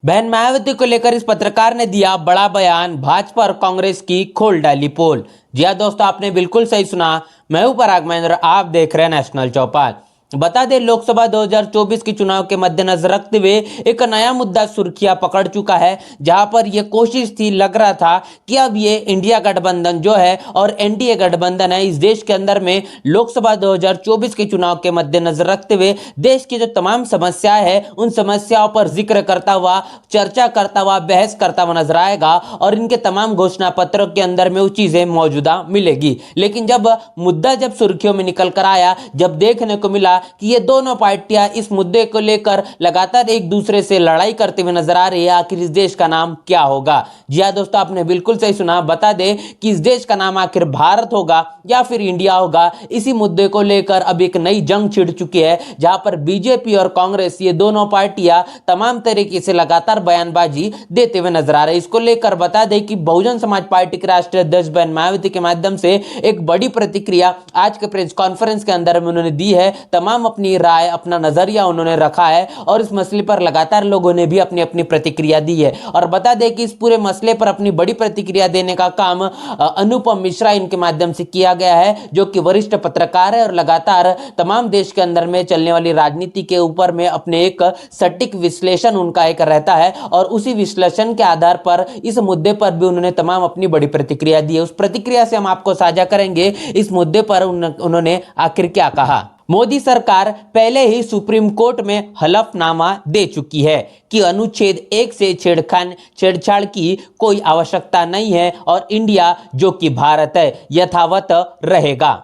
बहन मायावती को लेकर इस पत्रकार ने दिया बड़ा बयान, भाजपा और कांग्रेस की खोल डाली पोल। जी हाँ दोस्तों, आपने बिल्कुल सही सुना। मैं हूं पराग महेंद्र, आप देख रहे हैं नेशनल चौपाल। बता दें, लोकसभा 2024 के चुनाव के मद्देनजर रखते हुए एक नया मुद्दा सुर्खियां पकड़ चुका है, जहां पर यह कोशिश थी, लग रहा था कि अब ये इंडिया गठबंधन जो है और एनडीए गठबंधन है, इस देश के अंदर में लोकसभा 2024 के चुनाव के मद्देनजर रखते हुए देश की जो तमाम समस्याएं हैं, उन समस्याओं पर जिक्र करता हुआ, चर्चा करता हुआ, बहस करता हुआ नजर आएगा और इनके तमाम घोषणा पत्रों के अंदर में वो चीजें मौजूदा मिलेगी। लेकिन जब मुद्दा जब सुर्खियों में निकल कर आया, जब देखने को मिला कि ये दोनों पार्टियां इस मुद्दे को लेकर लगातार एक दूसरे से लड़ाई करते हुए नजर आ रही है, आखिर इस देश का नाम क्या होगा। जी हाँ दोस्तों, आपने बिल्कुल सही सुना। बता दें कि इस देश का नाम आखिर भारत होगा या फिर इंडिया होगा। इसी मुद्दे को लेकर अब एक नई जंग छिड़ चुकी है, जहां पर बीजेपी और कांग्रेस, ये दोनों पार्टियां तमाम तरीके से लगातार बयानबाजी देते हुए नजर आ रहे हैं। इसको लेकर बता दें कि बहुजन समाज पार्टी के राष्ट्रीय अध्यक्ष बहन मायावती के माध्यम से एक बड़ी प्रतिक्रिया आज के प्रेस कॉन्फ्रेंस के अंदर में उन्होंने दी है। तमाम अपनी राय, अपना नजरिया उन्होंने रखा है और इस मसले पर लगातार लोगों ने भी अपनी अपनी प्रतिक्रिया दी है। और बता दें कि इस पूरे मसले पर अपनी बड़ी प्रतिक्रिया देने का काम अनुपम मिश्रा इनके माध्यम से किया गया है, जो कि वरिष्ठ पत्रकार है और लगातार तमाम देश के अंदर में चलने वाली राजनीति के ऊपर में अपने एक सटीक विश्लेषण उनका एक रहता है और उसी विश्लेषण के आधार पर इस मुद्दे पर भी उन्होंने तमाम अपनी बड़ी प्रतिक्रिया दी है। उस प्रतिक्रिया से हम आपको साझा करेंगे इस मुद्दे पर उन्होंने आखिर क्या कहा। मोदी सरकार पहले ही सुप्रीम कोर्ट में हलफनामा दे चुकी है कि अनुच्छेद 1 से छेड़छाड़ की कोई आवश्यकता नहीं है और इंडिया, जो कि भारत है, यथावत रहेगा।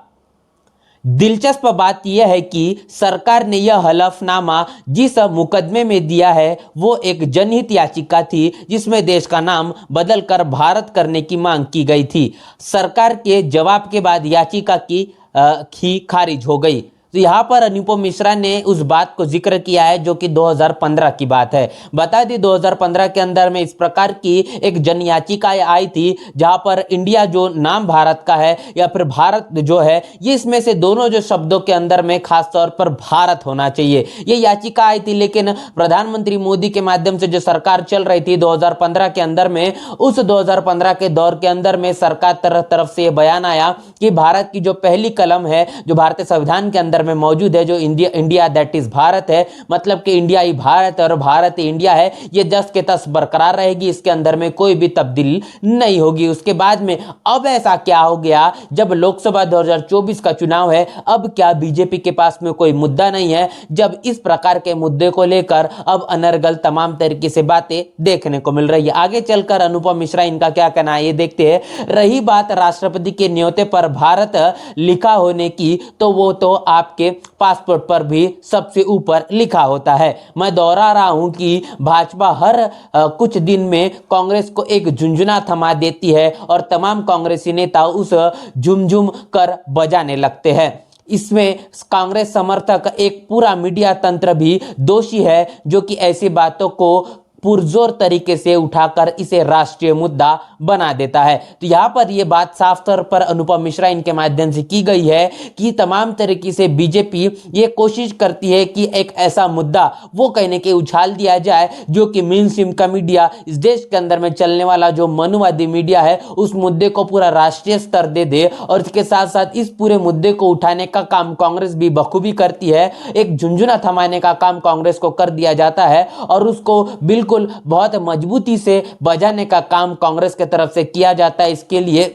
दिलचस्प बात यह है कि सरकार ने यह हलफनामा जिस मुकदमे में दिया है वो एक जनहित याचिका थी, जिसमें देश का नाम बदलकर भारत करने की मांग की गई थी। सरकार के जवाब के बाद याचिका की खारिज हो गई। तो यहाँ पर अनुपम मिश्रा ने उस बात को जिक्र किया है जो कि 2015 की बात है। बता दी 2015 के अंदर में इस प्रकार की एक जन याचिका आई थी, जहां पर इंडिया जो नाम भारत का है या फिर भारत जो है, ये इसमें से दोनों जो शब्दों के अंदर में खास तौर पर भारत होना चाहिए, ये याचिका आई थी। लेकिन प्रधानमंत्री मोदी के माध्यम से जो सरकार चल रही थी 2015 के अंदर में, उस 2015 के दौर के अंदर में सरकार तरफ से बयान आया कि भारत की जो पहली कलम है, जो भारतीय संविधान के अंदर में मौजूद है, जो इंडिया दैट इज भारत है, मतलब कि इंडिया ही भारत और भारत ही इंडिया है, ये जस के तस बरकरार रहेगी, इसके अंदर में कोई भी तब्दीली नहीं होगी। उसके बाद में अब ऐसा क्या हो गया, जब लोकसभा 2024 का चुनाव है, अब क्या बीजेपी के पास में कोई मुद्दा नहीं है, जब इस प्रकार के मुद्दे को लेकर अब अनर्गल तमाम तरीके से बातें देखने को मिल रही है। आगे चलकर अनुपम मिश्रा इनका क्या कहना है, ये देखते हैं। रही बात राष्ट्रपति के न्योते पर भारत लिखा होने की, तो वो तो आप के पासपोर्ट पर भी सबसे ऊपर लिखा होता है। मैं दोहरा रहा हूं कि भाजपा हर कुछ दिन में कांग्रेस को एक झुंझुना थमा देती है और तमाम कांग्रेसी नेता उस झुमझुम कर बजाने लगते हैं। इसमें कांग्रेस समर्थक एक पूरा मीडिया तंत्र भी दोषी है, जो कि ऐसी बातों को पुरजोर तरीके से उठाकर इसे राष्ट्रीय मुद्दा बना देता है। तो यहां पर यह बात साफ तौर पर अनुपम मिश्रा इनके माध्यम से की गई है कि तमाम तरीके से बीजेपी ये कोशिश करती है कि एक ऐसा मुद्दा वो कहने के उछाल दिया जाए जो कि मेन स्ट्रीम का मीडिया, इस देश के अंदर में चलने वाला जो मनुवादी मीडिया है, उस मुद्दे को पूरा राष्ट्रीय स्तर दे दे। और इसके साथ साथ इस पूरे मुद्दे को उठाने का काम कांग्रेस भी बखूबी करती है। एक झुंझुना थमाने का काम कांग्रेस को कर दिया जाता है और उसको बिल्कुल बहुत मजबूती से बजाने का काम कांग्रेस की तरफ से किया जाता है। इसके लिए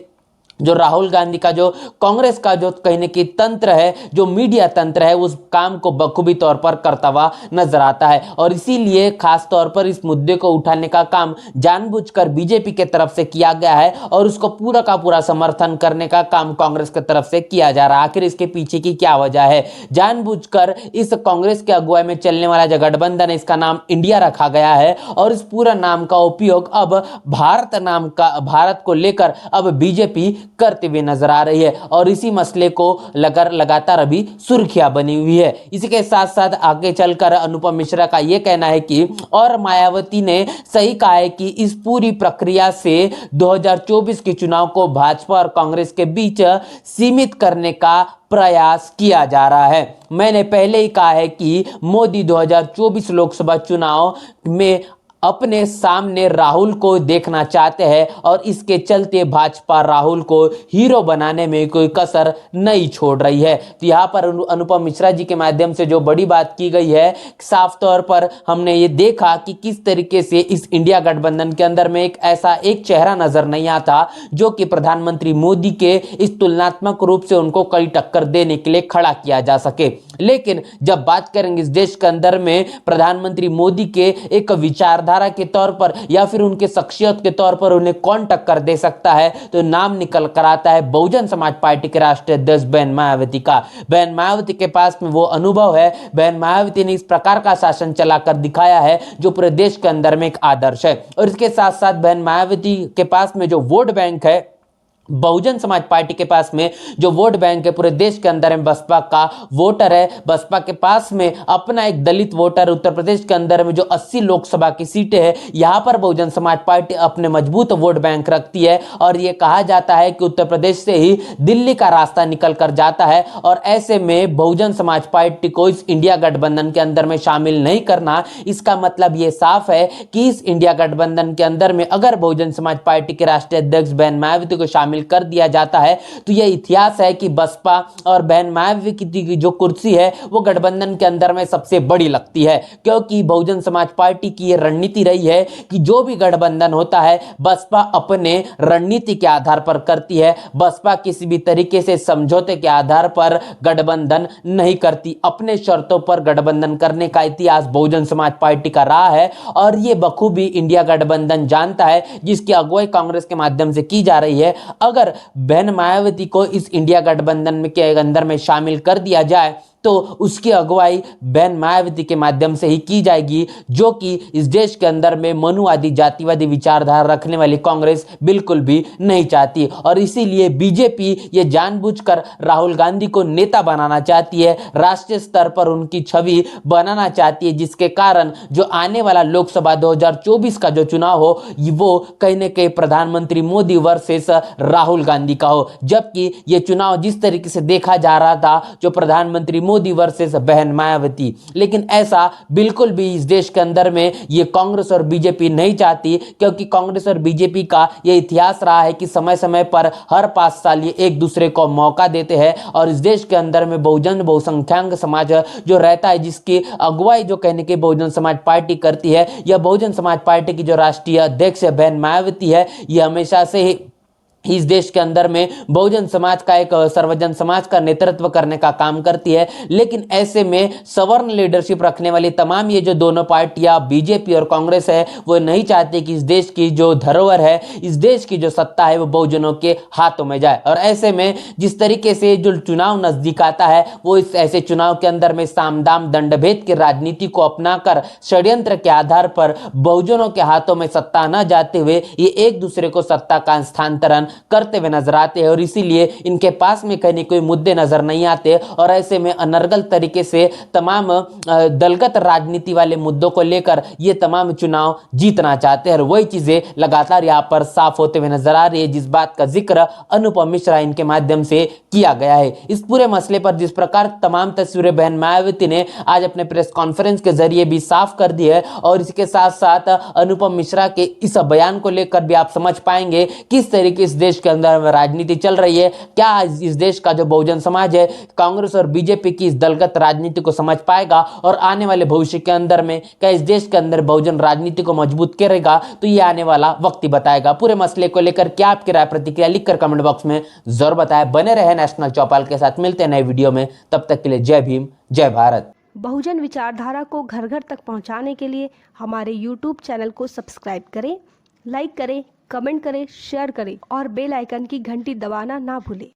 जो राहुल गांधी का जो कांग्रेस का जो कहने की तंत्र है, जो मीडिया तंत्र है, उस काम को बखूबी तौर पर करता हुआ नजर आता है। और इसीलिए खास तौर पर इस मुद्दे को उठाने का काम जानबूझकर बीजेपी के तरफ से किया गया है और उसको पूरा का पूरा समर्थन करने का काम कांग्रेस की तरफ से किया जा रहा है। आखिर इसके पीछे की क्या वजह है? जानबूझकर इस कांग्रेस के अगुवाई में चलने वाला जो गठबंधन है, इसका नाम इंडिया रखा गया है और इस पूरा नाम का उपयोग अब भारत को लेकर अब बीजेपी करते हुए नजर आ रही है और इसी मसले को लगातार अभी सुर्खियां बनी हुई है। इसी के साथ साथ आगे चलकर अनुपम मिश्रा का यह कहना है कि और मायावती ने सही कहा है कि इस पूरी प्रक्रिया से 2024 के चुनाव को भाजपा और कांग्रेस के बीच सीमित करने का प्रयास किया जा रहा है। मैंने पहले ही कहा है कि मोदी 2024 लोकसभा चुनाव में अपने सामने राहुल को देखना चाहते हैं और इसके चलते भाजपा राहुल को हीरो बनाने में कोई कसर नहीं छोड़ रही है। तो यहाँ पर अनुपम मिश्रा जी के माध्यम से जो बड़ी बात की गई है, साफ तौर पर हमने ये देखा कि किस तरीके से इस इंडिया गठबंधन के अंदर में एक ऐसा एक चेहरा नजर नहीं आता जो कि प्रधानमंत्री मोदी के इस तुलनात्मक रूप से उनको कड़ी टक्कर देने के लिए खड़ा किया जा सके। लेकिन जब बात करेंगे इस देश के अंदर में प्रधानमंत्री मोदी के एक विचारधारा के तौर पर या फिर उनके शख्सियत के तौर पर उन्हें कौन टक्कर दे सकता है, तो नाम निकल कर आता है बहुजन समाज पार्टी के राष्ट्रीय अध्यक्ष बहन मायावती का। बहन मायावती के पास में वो अनुभव है, बहन मायावती ने इस प्रकार का शासन चलाकर दिखाया है जो पूरे देश के अंदर में एक आदर्श है। और इसके साथ साथ बहन मायावती के पास में जो वोट बैंक है, बहुजन समाज पार्टी के पास में जो वोट बैंक है पूरे देश के अंदर में बसपा का वोटर है। बसपा के पास में अपना एक दलित वोटर, उत्तर प्रदेश के अंदर में जो 80 लोकसभा की सीटें हैं, यहां पर बहुजन समाज पार्टी अपने मजबूत वोट बैंक रखती है। और यह कहा जाता है कि उत्तर प्रदेश से ही दिल्ली का रास्ता निकल कर जाता है। और ऐसे में बहुजन समाज पार्टी को इस इंडिया गठबंधन के अंदर में शामिल नहीं करना, इसका मतलब यह साफ है कि इस इंडिया गठबंधन के अंदर में अगर बहुजन समाज पार्टी के राष्ट्रीय अध्यक्ष बहन मायावती को शामिल कर दिया जाता है तो यह इतिहास है कि बसपा और बहन मायावती की जो कुर्सी है वो गठबंधन के अंदर में सबसे बड़ी लगती है। क्योंकि बहुजन समाज पार्टी की यह रणनीति रही है कि जो भी गठबंधन होता है बसपा अपने रणनीति के आधार पर करती है। बसपा किसी भी तरीके से समझौते के आधार पर गठबंधन नहीं करती, अपने शर्तों पर गठबंधन करने का इतिहास बहुजन समाज पार्टी का रहा है। और यह बखूबी इंडिया गठबंधन जानता है, जिसकी अगुवाई कांग्रेस के माध्यम से की जा रही है। अगर बहन मायावती को इस इंडिया गठबंधन के अंदर में शामिल कर दिया जाए तो उसकी अगुवाई बहन मायावती के माध्यम से ही की जाएगी, जो कि इस देश के अंदर में मनुवादी जातिवादी विचारधारा रखने वाली कांग्रेस बिल्कुल भी नहीं चाहती। और इसीलिए बीजेपी ये जानबूझकर राहुल गांधी को नेता बनाना चाहती है, राष्ट्रीय स्तर पर उनकी छवि बनाना चाहती है, जिसके कारण जो आने वाला लोकसभा 2024 का जो चुनाव हो वो कहीं ना कहीं प्रधानमंत्री मोदी वर्सेस राहुल गांधी का हो। जबकि ये चुनाव जिस तरीके से देखा जा रहा था जो प्रधानमंत्री मोदी वर्सेस बहन मायावती, लेकिन ऐसा बिल्कुल भी इस देश के अंदर में ये कांग्रेस और बीजेपी नहीं चाहती। क्योंकि कांग्रेस और बीजेपी का ये इतिहास रहा है कि समय समय पर हर 5 साल ये एक दूसरे को मौका देते हैं। और इस देश के अंदर में बहुजन बहुसंख्यांक समाज जो रहता है, जिसकी अगुवाई जो कहने की बहुजन समाज पार्टी करती है, यह बहुजन समाज पार्टी की जो राष्ट्रीय अध्यक्ष बहन मायावती है, ये हमेशा से ही इस देश के अंदर में बहुजन समाज का एक सर्वजन समाज का नेतृत्व करने का काम करती है। लेकिन ऐसे में सवर्ण लीडरशिप रखने वाली तमाम ये जो दोनों पार्टियां बीजेपी और कांग्रेस है, वो नहीं चाहती कि इस देश की जो धरोहर है, इस देश की जो सत्ता है, वो बहुजनों के हाथों में जाए। और ऐसे में जिस तरीके से जो चुनाव नजदीक आता है, वो इस ऐसे चुनाव के अंदर में साम दाम दंडभेद की राजनीति को अपनाकर षड्यंत्र के आधार पर बहुजनों के हाथों में सत्ता न जाते हुए ये एक दूसरे को सत्ता का हस्तांतरण करते हुए नजर आते हैं। और इसीलिए इनके पास में कहीं कोई मुद्दे नजर नहीं आते। और ऐसे में अनर्गल तरीके से तमाम दलगत राजनीति वाले मुद्दों को लेकर ये तमाम चुनाव जीतना चाहते हैं। और वही चीजें लगातार यहाँ पर साफ होते हुए नजर आ रही है, जिस बात का जिक्र अनुपम मिश्रा इनके माध्यम से किया गया है। इस पूरे मसले पर जिस प्रकार तमाम तस्वीरें बहन मायावती ने आज अपने प्रेस कॉन्फ्रेंस के जरिए भी साफ कर दी है, और इसके साथ साथ अनुपम मिश्रा के इस बयान को लेकर भी आप समझ पाएंगे किस तरीके से देश के अंदर राजनीति चल रही है। क्या इस देश का जो बहुजन समाज है कांग्रेस और बीजेपी की इस दलगत राजनीति को समझ पाएगा, और आने वाले भविष्य के अंदर में क्या इस देश के अंदर बहुजन राजनीति को मजबूत करेगा, तो ये आने वाला वक्त ही बताएगा। पूरे मसले को लेकर क्या आपकी राय प्रतिक्रिया लिखकर कमेंट बॉक्स में जरूर बताएं। बने रहे नेशनल चौपाल के साथ, मिलते हैं नए वीडियो में, तब तक के लिए जय भीम जय भारत। बहुजन विचारधारा को घर घर तक पहुंचाने के लिए हमारे YouTube चैनल को सब्सक्राइब करें, लाइक करें, कमेंट करें, शेयर करें और बेल आइकन की घंटी दबाना ना भूलें।